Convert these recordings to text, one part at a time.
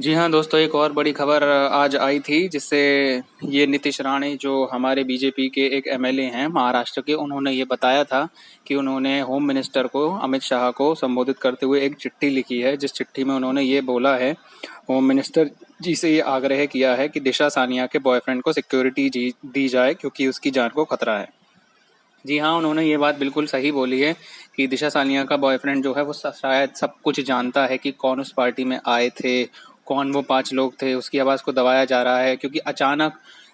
जी हाँ दोस्तों, एक और बड़ी खबर आज आई थी जिससे ये नीतीश राणे जो हमारे बीजेपी के एक एमएलए हैं महाराष्ट्र के, उन्होंने ये बताया था कि उन्होंने होम मिनिस्टर को अमित शाह को संबोधित करते हुए एक चिट्ठी लिखी है, जिस चिट्ठी में उन्होंने ये बोला है, होम मिनिस्टर जी से ये आग्रह किया है कि दिशा सानिया के बॉयफ्रेंड को सिक्योरिटी दी जाए क्योंकि उसकी जान को खतरा है। जी हाँ, उन्होंने ये बात बिल्कुल सही बोली है कि दिशा सानिया का बॉयफ्रेंड जो है वो शायद सब कुछ जानता है कि कौन उस पार्टी में आए थे, कौन वो 5 लोग थे। उसकी आवाज़ को दबाया जा रहा है क्योंकि अचानक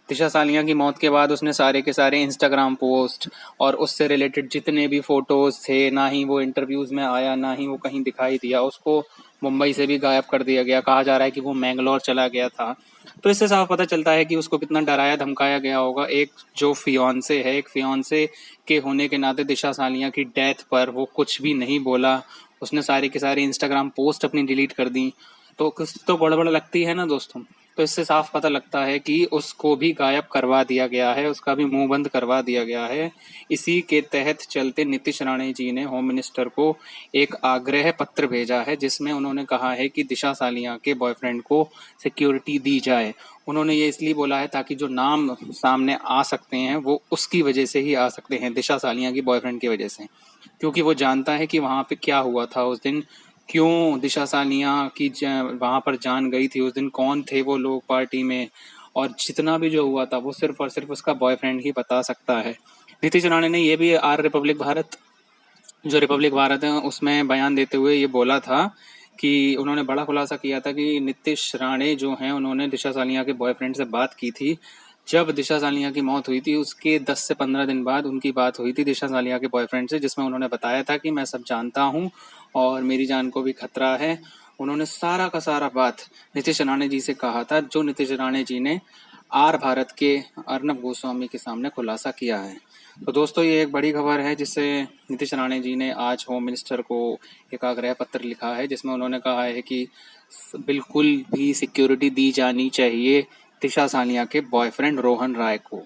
दिशा सानिया की मौत के बाद उसने सारे के सारे इंस्टाग्राम पोस्ट और उससे रिलेटेड जितने भी फोटोज थे, ना ही वो इंटरव्यूज में आया, ना ही वो कहीं दिखाई दिया। उसको मुंबई से भी गायब कर दिया गया। कहा जा रहा है कि वो मैंगलोर चला गया था। तो इससे साफ पता चलता है कि उसको कितना डराया धमकाया गया होगा। एक जो फियांसे है, एक फियांसे के होने के नाते दिशा सानिया की डेथ पर वो कुछ भी नहीं बोला। उसने सारी की सारी इंस्टाग्राम पोस्ट अपनी डिलीट कर दी। तो कुछ तो गड़बड़ लगती है ना दोस्तों। तो इससे साफ पता लगता है कि उसको भी गायब करवा दिया गया है, उसका भी मुंह बंद करवा दिया गया है। इसी के तहत चलते नीतीश राणे जी ने होम मिनिस्टर को एक आग्रह पत्र भेजा है, जिसमें उन्होंने कहा है कि दिशा सानिया के बॉयफ्रेंड को सिक्योरिटी दी जाए। उन्होंने ये इसलिए बोला है ताकि जो नाम सामने आ सकते हैं वो उसकी वजह से ही आ सकते हैं, दिशा सानिया की बॉयफ्रेंड की वजह से। क्योंकि वो जानता है कि वहाँ पे क्या हुआ था उस दिन, क्यों दिशा सानिया की वहाँ पर जान गई थी उस दिन, कौन थे वो लोग पार्टी में, और जितना भी जो हुआ था वो सिर्फ और सिर्फ उसका बॉयफ्रेंड ही बता सकता है। नीतीश राणे ने ये भी आर रिपब्लिक भारत, जो रिपब्लिक भारत है, उसमें बयान देते हुए ये बोला था कि उन्होंने बड़ा खुलासा किया था कि नीतीश राणे जो हैं उन्होंने दिशा सानिया के बॉयफ्रेंड से बात की थी। जब दिशा सानिया की मौत हुई थी उसके 10 से 15 दिन बाद उनकी बात हुई थी दिशा सानिया के बॉयफ्रेंड से, जिसमें उन्होंने बताया था कि मैं सब जानता हूँ और मेरी जान को भी खतरा है। उन्होंने सारा का सारा बात नीतीश राणे जी से कहा था, जो नीतीश राणे जी ने आर भारत के अर्नब गोस्वामी के सामने खुलासा किया है। तो दोस्तों, ये एक बड़ी खबर है जिससे नीतीश राणे जी ने आज होम मिनिस्टर को एक आग्रह पत्र लिखा है, जिसमें उन्होंने कहा है कि बिल्कुल भी सिक्योरिटी दी जानी चाहिए दिशा सानिया के बॉयफ्रेंड रोहन राय को।